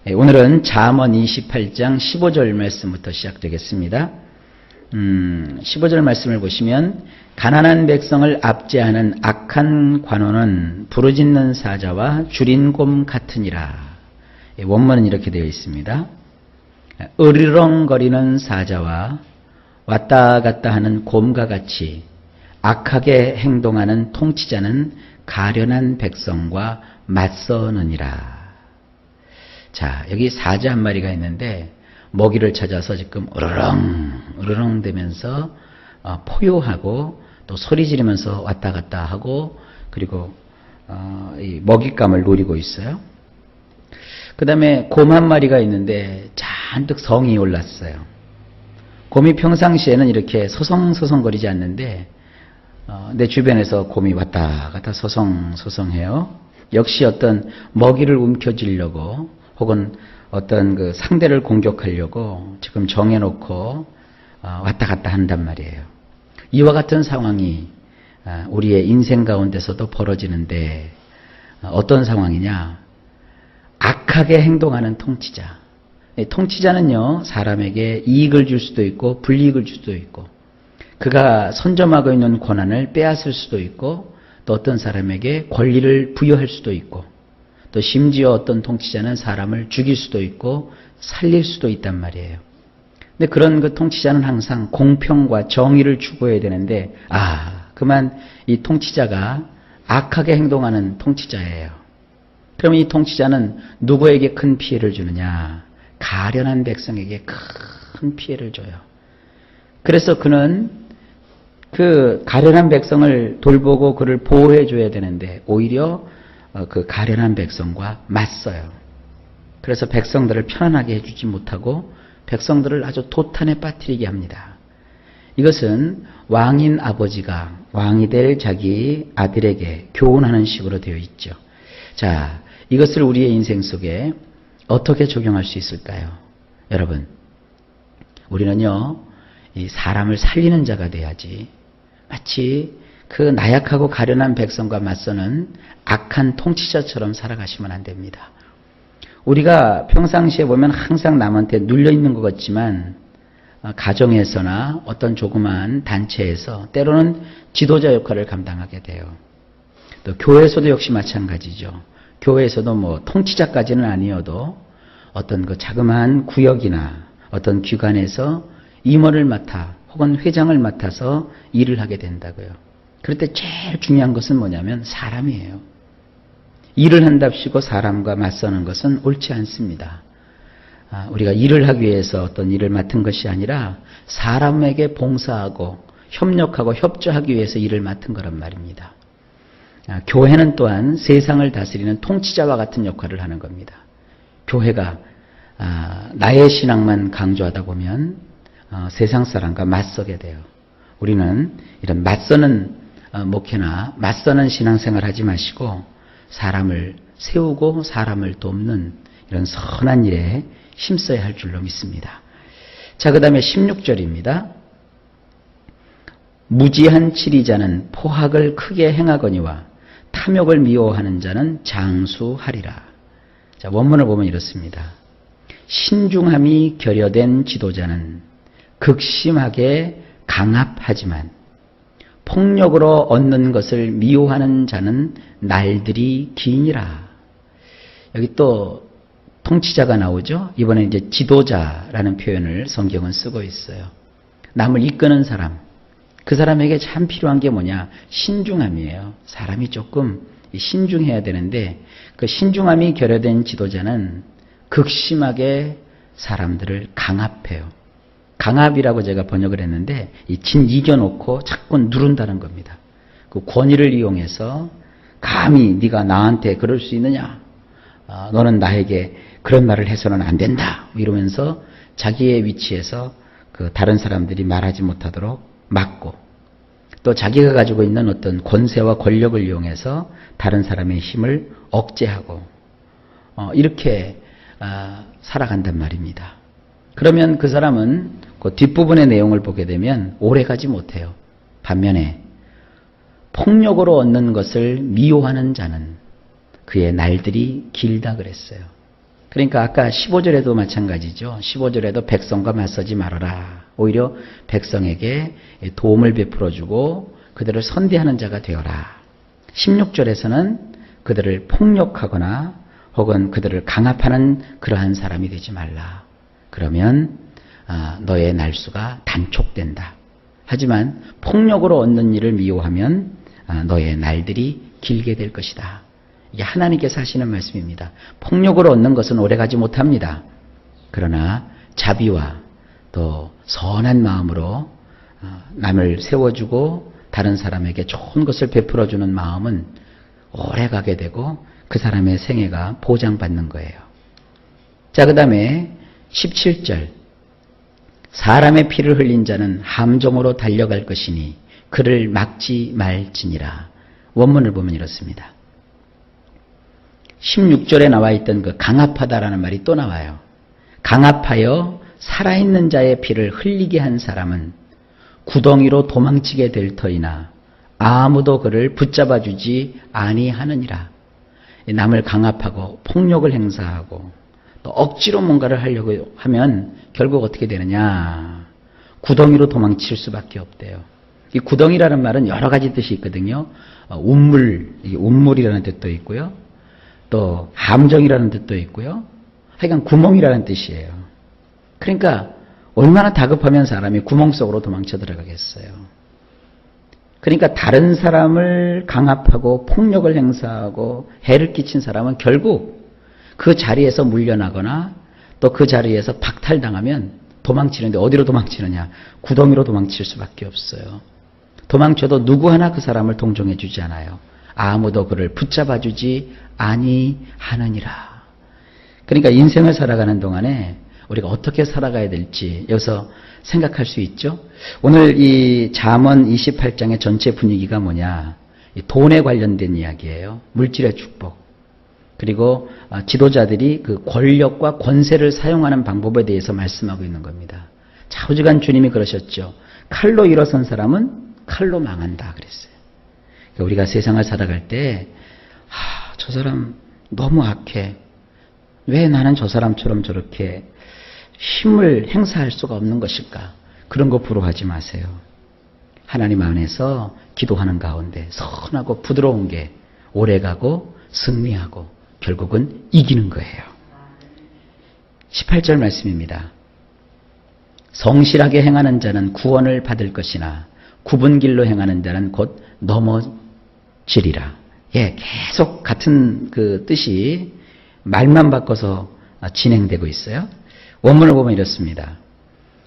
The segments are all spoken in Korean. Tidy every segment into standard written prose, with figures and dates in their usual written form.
오늘은 잠언 28장 15절 말씀부터 시작되겠습니다. 15절 말씀을 보시면 가난한 백성을 압제하는 악한 관원은 부르짖는 사자와 줄인 곰 같으니라. 원문은 이렇게 되어 있습니다. 으르렁거리는 사자와 왔다 갔다 하는 곰과 같이 악하게 행동하는 통치자는 가련한 백성과 맞서느니라. 자, 여기 사자 한 마리가 있는데 먹이를 찾아서 지금 으르렁 대면서 포효하고 또 소리 지르면서 왔다 갔다 하고 그리고 이 먹잇감을 노리고 있어요. 그 다음에 곰 한 마리가 있는데 잔뜩 성이 올랐어요. 곰이 평상시에는 이렇게 서성서성거리지 않는데 내 주변에서 곰이 왔다 갔다 서성서성해요. 역시 어떤 먹이를 움켜쥐려고 혹은 어떤 그 상대를 공격하려고 지금 정해놓고 왔다 갔다 한단 말이에요. 이와 같은 상황이 우리의 인생 가운데서도 벌어지는데 어떤 상황이냐? 악하게 행동하는 통치자. 통치자는요, 사람에게 이익을 줄 수도 있고 불이익을 줄 수도 있고 그가 선점하고 있는 권한을 빼앗을 수도 있고 또 어떤 사람에게 권리를 부여할 수도 있고 또 심지어 어떤 통치자는 사람을 죽일 수도 있고 살릴 수도 있단 말이에요. 근데 그런 그 통치자는 항상 공평과 정의를 추구해야 되는데 그만 이 통치자가 악하게 행동하는 통치자예요. 그럼 이 통치자는 누구에게 큰 피해를 주느냐? 가련한 백성에게 큰 피해를 줘요. 그래서 그는 그 가련한 백성을 돌보고 그를 보호해 줘야 되는데 오히려 그 가련한 백성과 맞서요. 그래서 백성들을 편안하게 해주지 못하고 백성들을 아주 도탄에 빠뜨리게 합니다. 이것은 왕인 아버지가 왕이 될 자기 아들에게 교훈하는 식으로 되어 있죠. 자, 이것을 우리의 인생 속에 어떻게 적용할 수 있을까요? 여러분, 우리는요, 이 사람을 살리는 자가 돼야지 마치 그 나약하고 가련한 백성과 맞서는 악한 통치자처럼 살아가시면 안 됩니다. 우리가 평상시에 보면 항상 남한테 눌려있는 것 같지만 가정에서나 어떤 조그마한 단체에서 때로는 지도자 역할을 감당하게 돼요. 또 교회에서도 역시 마찬가지죠. 교회에서도 뭐 통치자까지는 아니어도 어떤 그 자그마한 구역이나 어떤 기관에서 임원을 맡아 혹은 회장을 맡아서 일을 하게 된다고요. 그럴 때 제일 중요한 것은 뭐냐면 사람이에요. 일을 한답시고 사람과 맞서는 것은 옳지 않습니다. 우리가 일을 하기 위해서 어떤 일을 맡은 것이 아니라 사람에게 봉사하고 협력하고 협조하기 위해서 일을 맡은 거란 말입니다. 교회는 또한 세상을 다스리는 통치자와 같은 역할을 하는 겁니다. 교회가 나의 신앙만 강조하다 보면 세상 사람과 맞서게 돼요. 우리는 이런 맞서는 목회나 맞서는 신앙생활 하지 마시고 사람을 세우고 사람을 돕는 이런 선한 일에 힘써야 할 줄로 믿습니다. 자, 그 다음에 16절입니다. 무지한 치리자는 포학을 크게 행하거니와 탐욕을 미워하는 자는 장수하리라. 자, 원문을 보면 이렇습니다. 신중함이 결여된 지도자는 극심하게 강압하지만 폭력으로 얻는 것을 미워하는 자는 날들이 기니라. 여기 또 통치자가 나오죠. 이번에 이제 지도자라는 표현을 성경은 쓰고 있어요. 남을 이끄는 사람. 그 사람에게 참 필요한 게 뭐냐? 신중함이에요. 사람이 조금 신중해야 되는데 그 신중함이 결여된 지도자는 극심하게 사람들을 강압해요. 강압이라고 제가 번역을 했는데 진 이겨놓고 자꾸 누른다는 겁니다. 그 권위를 이용해서 감히 네가 나한테 그럴 수 있느냐? 너는 나에게 그런 말을 해서는 안 된다. 이러면서 자기의 위치에서 그 다른 사람들이 말하지 못하도록 막고 또 자기가 가지고 있는 어떤 권세와 권력을 이용해서 다른 사람의 힘을 억제하고 이렇게 살아간단 말입니다. 그러면 그 사람은 그 뒷부분의 내용을 보게 되면 오래가지 못해요. 반면에 폭력으로 얻는 것을 미워하는 자는 그의 날들이 길다 그랬어요. 그러니까 아까 15절에도 마찬가지죠. 15절에도 백성과 맞서지 말아라. 오히려 백성에게 도움을 베풀어주고 그들을 선대하는 자가 되어라. 16절에서는 그들을 폭력하거나 혹은 그들을 강압하는 그러한 사람이 되지 말라. 그러면 너의 날수가 단촉된다. 하지만 폭력으로 얻는 일을 미워하면 너의 날들이 길게 될 것이다. 이게 하나님께서 하시는 말씀입니다. 폭력으로 얻는 것은 오래가지 못합니다. 그러나 자비와 또 선한 마음으로 남을 세워주고 다른 사람에게 좋은 것을 베풀어주는 마음은 오래가게 되고 그 사람의 생애가 보장받는 거예요. 자, 그 다음에 17절. 사람의 피를 흘린 자는 함정으로 달려갈 것이니 그를 막지 말지니라. 원문을 보면 이렇습니다. 16절에 나와 있던 그 강압하다라는 말이 또 나와요. 강압하여 살아있는 자의 피를 흘리게 한 사람은 구덩이로 도망치게 될 터이나 아무도 그를 붙잡아 주지 아니하느니라. 남을 강압하고 폭력을 행사하고 또 억지로 뭔가를 하려고 하면 결국 어떻게 되느냐. 구덩이로 도망칠 수밖에 없대요. 이 구덩이라는 말은 여러 가지 뜻이 있거든요. 운물이라는 뜻도 있고요. 또 함정이라는 뜻도 있고요. 하여간 구멍이라는 뜻이에요. 그러니까 얼마나 다급하면 사람이 구멍 속으로 도망쳐 들어가겠어요. 그러니까 다른 사람을 강압하고 폭력을 행사하고 해를 끼친 사람은 결국 그 자리에서 물려나거나 또 그 자리에서 박탈당하면 도망치는데 어디로 도망치느냐? 구덩이로 도망칠 수밖에 없어요. 도망쳐도 누구 하나 그 사람을 동정해 주지 않아요. 아무도 그를 붙잡아 주지 아니하느니라. 그러니까 인생을 살아가는 동안에 우리가 어떻게 살아가야 될지 여기서 생각할 수 있죠. 오늘 이 잠언 28장의 전체 분위기가 뭐냐. 돈에 관련된 이야기예요. 물질의 축복. 그리고 지도자들이 그 권력과 권세를 사용하는 방법에 대해서 말씀하고 있는 겁니다. 좌우지간 주님이 그러셨죠. 칼로 일어선 사람은 칼로 망한다 그랬어요. 그러니까 우리가 세상을 살아갈 때 저 사람 너무 악해. 왜 나는 저 사람처럼 저렇게 힘을 행사할 수가 없는 것일까? 그런 거 부러워하지 마세요. 하나님 안에서 기도하는 가운데 선하고 부드러운 게 오래가고 승리하고 결국은 이기는 거예요. 18절 말씀입니다. 성실하게 행하는 자는 구원을 받을 것이나 굽은 길로 행하는 자는 곧 넘어지리라. 예, 계속 같은 그 뜻이 말만 바꿔서 진행되고 있어요. 원문을 보면 이렇습니다.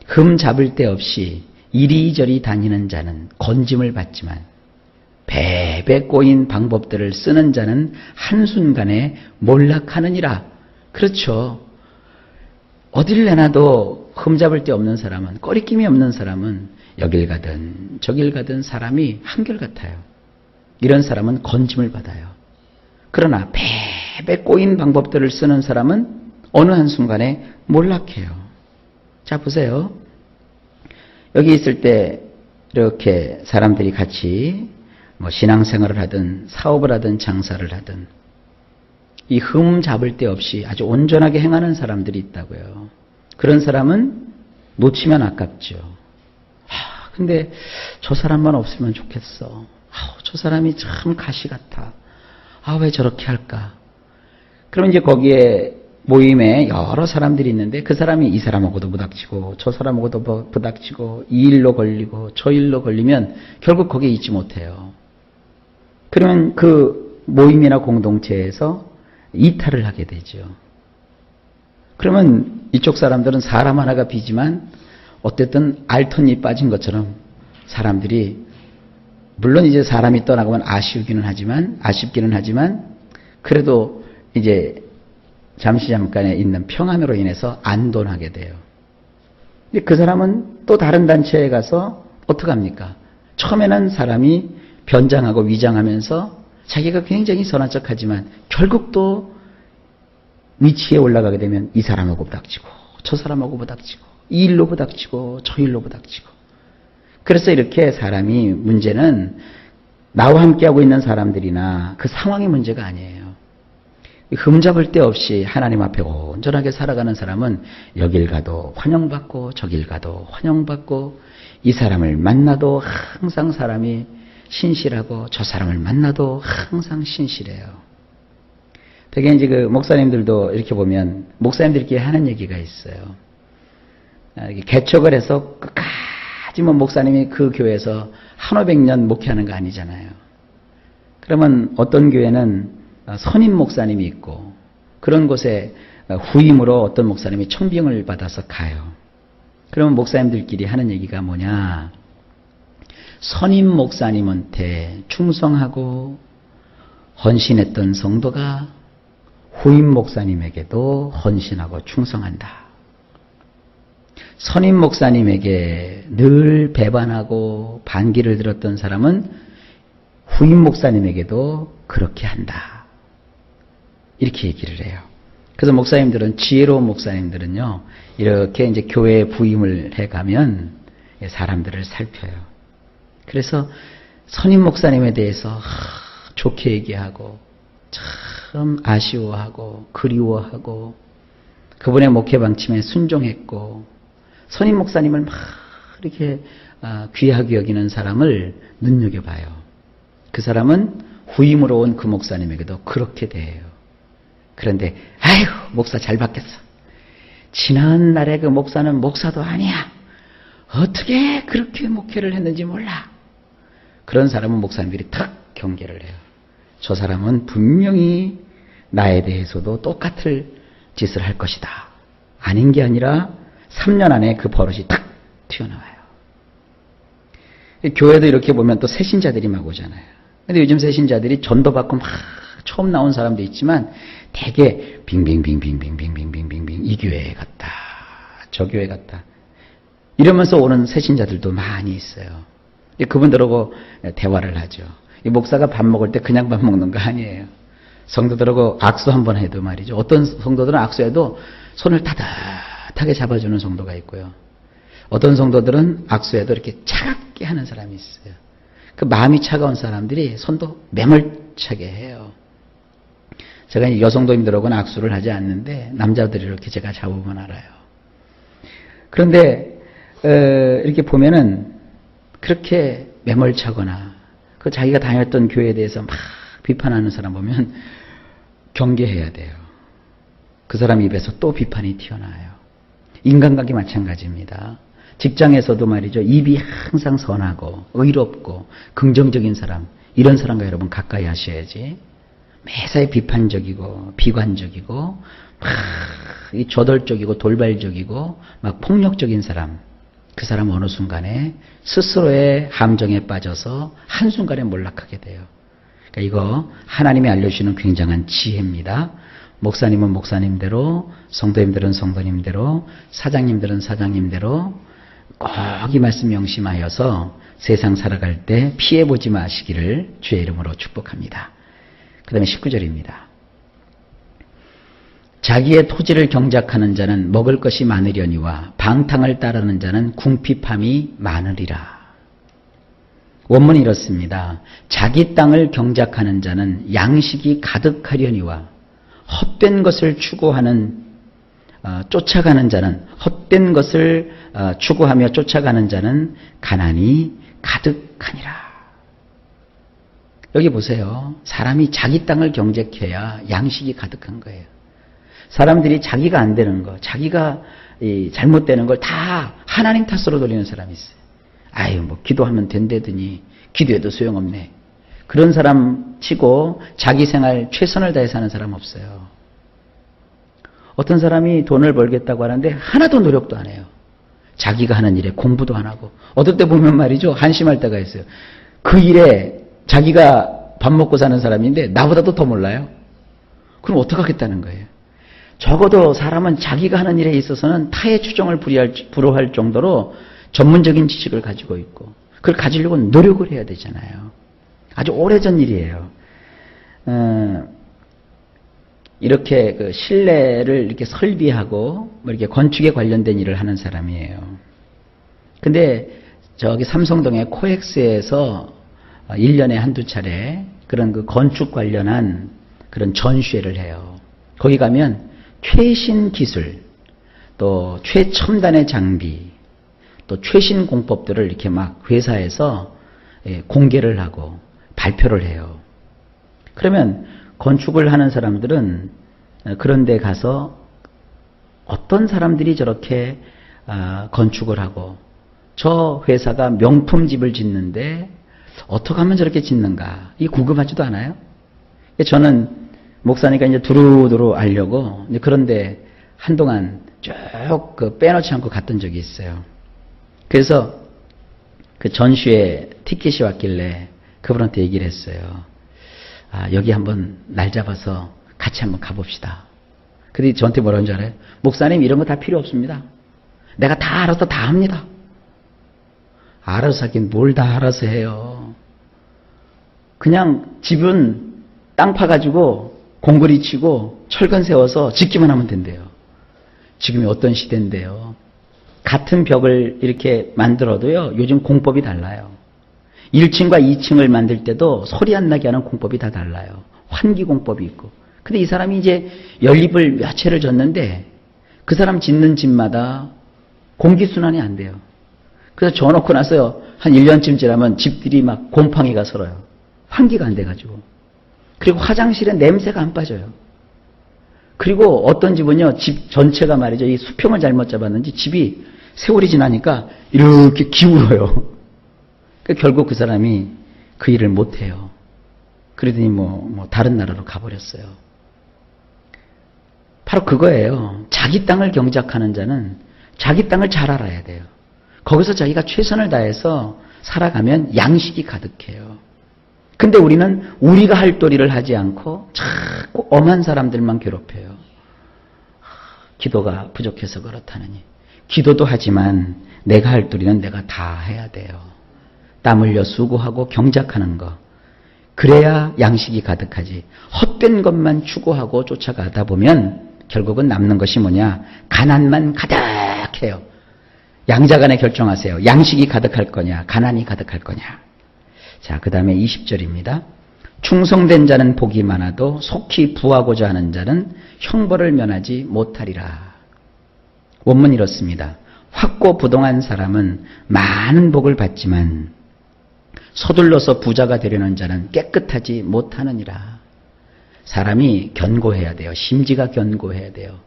흠 잡을 데 없이 이리저리 다니는 자는 건짐을 받지만 배배 꼬인 방법들을 쓰는 자는 한순간에 몰락하느니라. 그렇죠. 어딜 내놔도 흠 잡을 데 없는 사람은, 꺼리낌이 없는 사람은 여길 가든 저길 가든 사람이 한결같아요. 이런 사람은 건짐을 받아요. 그러나 배배 꼬인 방법들을 쓰는 사람은 어느 한순간에 몰락해요. 자, 보세요. 여기 있을 때 이렇게 사람들이 같이 신앙생활을 하든 사업을 하든 장사를 하든 이 흠 잡을 데 없이 아주 온전하게 행하는 사람들이 있다고요. 그런 사람은 놓치면 아깝죠. 근데 저 사람만 없으면 좋겠어. 저 사람이 참 가시 같아. 왜 저렇게 할까? 그러면 이제 거기에 모임에 여러 사람들이 있는데 그 사람이 이 사람하고도 부닥치고 저 사람하고도 부닥치고 이 일로 걸리고 저 일로 걸리면 결국 거기에 있지 못해요. 그러면 그 모임이나 공동체에서 이탈을 하게 되죠. 그러면 이쪽 사람들은 사람 하나가 비지만 어쨌든 알턴이 빠진 것처럼 사람들이 물론 이제 사람이 떠나가면 아쉽기는 하지만 그래도 이제 잠깐에 있는 평안으로 인해서 안돈하게 돼요. 근데 그 사람은 또 다른 단체에 가서 어떡합니까? 처음에는 사람이 변장하고 위장하면서 자기가 굉장히 선한 척하지만 결국 또 위치에 올라가게 되면 이 사람하고 부닥치고 저 사람하고 부닥치고 이 일로 부닥치고 저 일로 부닥치고. 그래서 이렇게 사람이 문제는 나와 함께하고 있는 사람들이나 그 상황의 문제가 아니에요. 흠잡을 데 없이 하나님 앞에 온전하게 살아가는 사람은 여길 가도 환영받고 저길 가도 환영받고 이 사람을 만나도 항상 사람이 신실하고 저 사람을 만나도 항상 신실해요. 되게 이제 그 목사님들도 이렇게 보면 목사님들끼리 하는 얘기가 있어요. 개척을 해서 끝까지 뭐 목사님이 그 교회에서 한오백 년 목회하는 거 아니잖아요. 그러면 어떤 교회는 선임 목사님이 있고 그런 곳에 후임으로 어떤 목사님이 청빙을 받아서 가요. 그러면 목사님들끼리 하는 얘기가 뭐냐? 선임 목사님한테 충성하고 헌신했던 성도가 후임 목사님에게도 헌신하고 충성한다. 선임 목사님에게 늘 배반하고 반기를 들었던 사람은 후임 목사님에게도 그렇게 한다. 이렇게 얘기를 해요. 그래서 목사님들은, 지혜로운 목사님들은요, 이렇게 이제 교회에 부임을 해가면 사람들을 살펴요. 그래서 선임 목사님에 대해서 좋게 얘기하고, 참 아쉬워하고, 그리워하고, 그분의 목회 방침에 순종했고, 선임 목사님을 막 이렇게 귀하게 여기는 사람을 눈여겨봐요. 그 사람은 후임으로 온 그 목사님에게도 그렇게 대해요. 그런데 아이고 목사 잘 바뀌었어. 지난 날에 그 목사는 목사도 아니야. 어떻게 그렇게 목회를 했는지 몰라. 그런 사람은 목사님들이 탁 경계를 해요. 저 사람은 분명히 나에 대해서도 똑같을 짓을 할 것이다. 아닌 게 아니라 3년 안에 그 버릇이 탁 튀어나와요. 교회도 이렇게 보면 또 새신자들이 막 오잖아요. 근데 요즘 새신자들이 전도 받고 막 처음 나온 사람도 있지만 되게 빙빙빙빙빙빙빙빙빙 이 교회에 갔다 저 교회 갔다 이러면서 오는 새신자들도 많이 있어요. 그분들하고 대화를 하죠. 이 목사가 밥 먹을 때 그냥 밥 먹는 거 아니에요. 성도들하고 악수 한번 해도 말이죠. 어떤 성도들은 악수해도 손을 따뜻하게 잡아주는 성도가 있고요. 어떤 성도들은 악수해도 이렇게 차갑게 하는 사람이 있어요. 그 마음이 차가운 사람들이 손도 매몰차게 해요. 제가 여성도님들하고는 악수를 하지 않는데 남자들이 이렇게 제가 잡으면 알아요. 그런데 이렇게 보면은 그렇게 매몰차거나 그 자기가 다녔던 교회에 대해서 막 비판하는 사람 보면 경계해야 돼요. 그 사람 입에서 또 비판이 튀어나와요. 인간관계 마찬가지입니다. 직장에서도 말이죠. 입이 항상 선하고 의롭고 긍정적인 사람, 이런 사람과 여러분 가까이 하셔야지. 매사에 비판적이고 비관적이고 막 저돌적이고 돌발적이고 막 폭력적인 사람, 그 사람 어느 순간에 스스로의 함정에 빠져서 한순간에 몰락하게 돼요. 그러니까 이거 하나님이 알려주시는 굉장한 지혜입니다. 목사님은 목사님대로, 성도님들은 성도님대로, 사장님들은 사장님대로 꼭 이 말씀 명심하여서 세상 살아갈 때 피해보지 마시기를 주의 이름으로 축복합니다. 그 다음에 19절입니다. 자기의 토지를 경작하는 자는 먹을 것이 많으려니와 방탕을 따르는 자는 궁핍함이 많으리라. 원문이 이렇습니다. 자기 땅을 경작하는 자는 양식이 가득하려니와 헛된 것을 추구하는 쫓아가는 자는 헛된 것을 추구하며 쫓아가는 자는 가난이 가득하니라. 여기 보세요. 사람이 자기 땅을 경작해야 양식이 가득한 거예요. 사람들이 자기가 안 되는 거, 자기가 잘못되는 걸 다 하나님 탓으로 돌리는 사람이 있어요. 아유, 뭐 기도하면 된다더니 기도해도 소용없네. 그런 사람 치고 자기 생활 최선을 다해 사는 사람 없어요. 어떤 사람이 돈을 벌겠다고 하는데 하나도 노력도 안 해요. 자기가 하는 일에 공부도 안 하고. 어떨 때 보면 말이죠. 한심할 때가 있어요. 그 일에 자기가 밥 먹고 사는 사람인데 나보다도 더 몰라요. 그럼 어떡하겠다는 거예요. 적어도 사람은 자기가 하는 일에 있어서는 타의 추종을 불허할 정도로 전문적인 지식을 가지고 있고 그걸 가지려고 노력을 해야 되잖아요. 아주 오래전 일이에요. 이렇게 그 실내를 이렇게 설비하고 뭐 이렇게 건축에 관련된 일을 하는 사람이에요. 근데 저기 삼성동의 코엑스에서 1년에 한두 차례 그런 그 건축 관련한 그런 전시회를 해요. 거기 가면 최신 기술, 또 최첨단의 장비, 또 최신 공법들을 이렇게 막 회사에서 공개를 하고 발표를 해요. 그러면 건축을 하는 사람들은 그런 데 가서 어떤 사람들이 저렇게 건축을 하고 저 회사가 명품 집을 짓는데 어떻게 하면 저렇게 짓는가, 이 궁금하지도 않아요? 저는 목사니까 이제 두루두루 알려고 그런데 한동안 쭉 빼놓지 않고 갔던 적이 있어요. 그래서 그 전시회 티켓이 왔길래 그분한테 얘기를 했어요. 여기 한번 날 잡아서 같이 한번 가봅시다. 근데 저한테 뭐라는 줄 알아요? 목사님, 이런 거 다 필요 없습니다. 내가 다 알아서 다 합니다. 알아서 하긴 뭘 다 알아서 해요. 그냥 집은 땅 파가지고 공구리 치고 철근 세워서 짓기만 하면 된대요. 지금이 어떤 시대인데요. 같은 벽을 이렇게 만들어도요, 요즘 공법이 달라요. 1층과 2층을 만들 때도 소리 안 나게 하는 공법이 다 달라요. 환기 공법이 있고. 근데 이 사람이 이제 연립을 몇 채를 졌는데 그 사람 짓는 집마다 공기순환이 안 돼요. 그래서 져놓고 나서 한 1년쯤 지나면 집들이 막 곰팡이가 설어요. 환기가 안 돼가지고. 그리고 화장실에 냄새가 안 빠져요. 그리고 어떤 집은요, 집 전체가 말이죠, 이 수평을 잘못 잡았는지 집이 세월이 지나니까 이렇게 기울어요. 그러니까 결국 그 사람이 그 일을 못해요. 그러더니 다른 나라로 가버렸어요. 바로 그거예요. 자기 땅을 경작하는 자는 자기 땅을 잘 알아야 돼요. 거기서 자기가 최선을 다해서 살아가면 양식이 가득해요. 근데 우리는 우리가 할 도리를 하지 않고 자꾸 엄한 사람들만 괴롭혀요. 기도가 부족해서 그렇다느니. 기도도 하지만 내가 할 도리는 내가 다 해야 돼요. 땀 흘려 수고하고 경작하는 거. 그래야 양식이 가득하지. 헛된 것만 추구하고 쫓아가다 보면 결국은 남는 것이 뭐냐? 가난만 가득해요. 양자간에 결정하세요. 양식이 가득할 거냐? 가난이 가득할 거냐? 자, 그 다음에 20절입니다. 충성된 자는 복이 많아도 속히 부하고자 하는 자는 형벌을 면하지 못하리라. 원문이 이렇습니다. 확고부동한 사람은 많은 복을 받지만 서둘러서 부자가 되려는 자는 깨끗하지 못하느니라. 사람이 견고해야 돼요. 심지가 견고해야 돼요.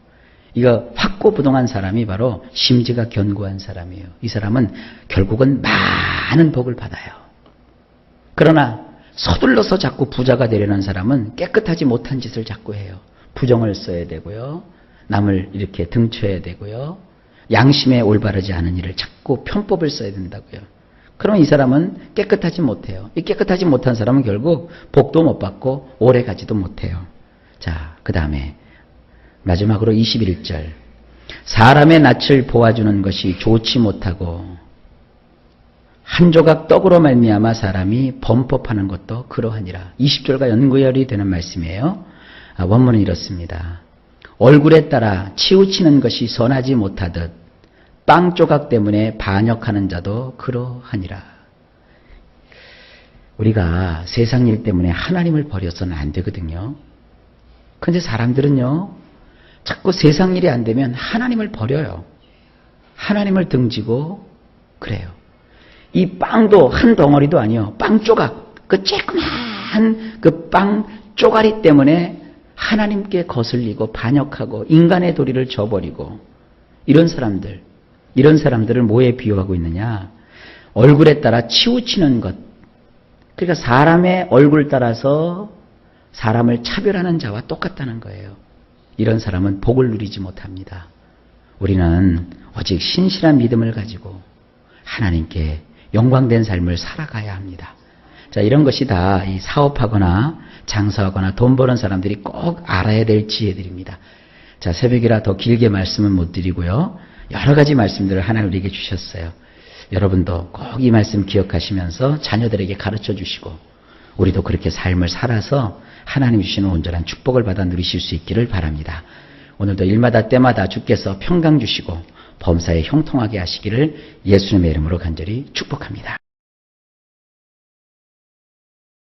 이거 확고부동한 사람이 바로 심지가 견고한 사람이에요. 이 사람은 결국은 많은 복을 받아요. 그러나 서둘러서 자꾸 부자가 되려는 사람은 깨끗하지 못한 짓을 자꾸 해요. 부정을 써야 되고요. 남을 이렇게 등쳐야 되고요. 양심에 올바르지 않은 일을 자꾸 편법을 써야 된다고요. 그러면 이 사람은 깨끗하지 못해요. 이 깨끗하지 못한 사람은 결국 복도 못 받고 오래 가지도 못해요. 자, 그 다음에 마지막으로 21절. 사람의 낯을 보아주는 것이 좋지 못하고 한 조각 떡으로 말미암아 사람이 범법하는 것도 그러하니라. 20절과 연구열이 되는 말씀이에요. 원문은 이렇습니다. 얼굴에 따라 치우치는 것이 선하지 못하듯 빵 조각 때문에 반역하는 자도 그러하니라. 우리가 세상 일 때문에 하나님을 버려서는 안 되거든요. 그런데 사람들은요, 자꾸 세상 일이 안 되면 하나님을 버려요. 하나님을 등지고 그래요. 이 빵도 한 덩어리도 아니요. 빵 조각, 그 쬐끄만 그 빵 쪼가리 때문에 하나님께 거슬리고 반역하고 인간의 도리를 저버리고 이런 사람들을 뭐에 비유하고 있느냐? 얼굴에 따라 치우치는 것. 그러니까 사람의 얼굴 따라서 사람을 차별하는 자와 똑같다는 거예요. 이런 사람은 복을 누리지 못합니다. 우리는 오직 신실한 믿음을 가지고 하나님께 영광된 삶을 살아가야 합니다. 자, 이런 것이 다 이 사업하거나 장사하거나 돈 버는 사람들이 꼭 알아야 될 지혜들입니다. 자, 새벽이라 더 길게 말씀은 못 드리고요. 여러 가지 말씀들을 하나님 우리에게 주셨어요. 여러분도 꼭 이 말씀 기억하시면서 자녀들에게 가르쳐 주시고 우리도 그렇게 삶을 살아서 하나님 주시는 온전한 축복을 받아 누리실 수 있기를 바랍니다. 오늘도 일마다 때마다 주께서 평강 주시고 범사에 형통하게 하시기를 예수님의 이름으로 간절히 축복합니다.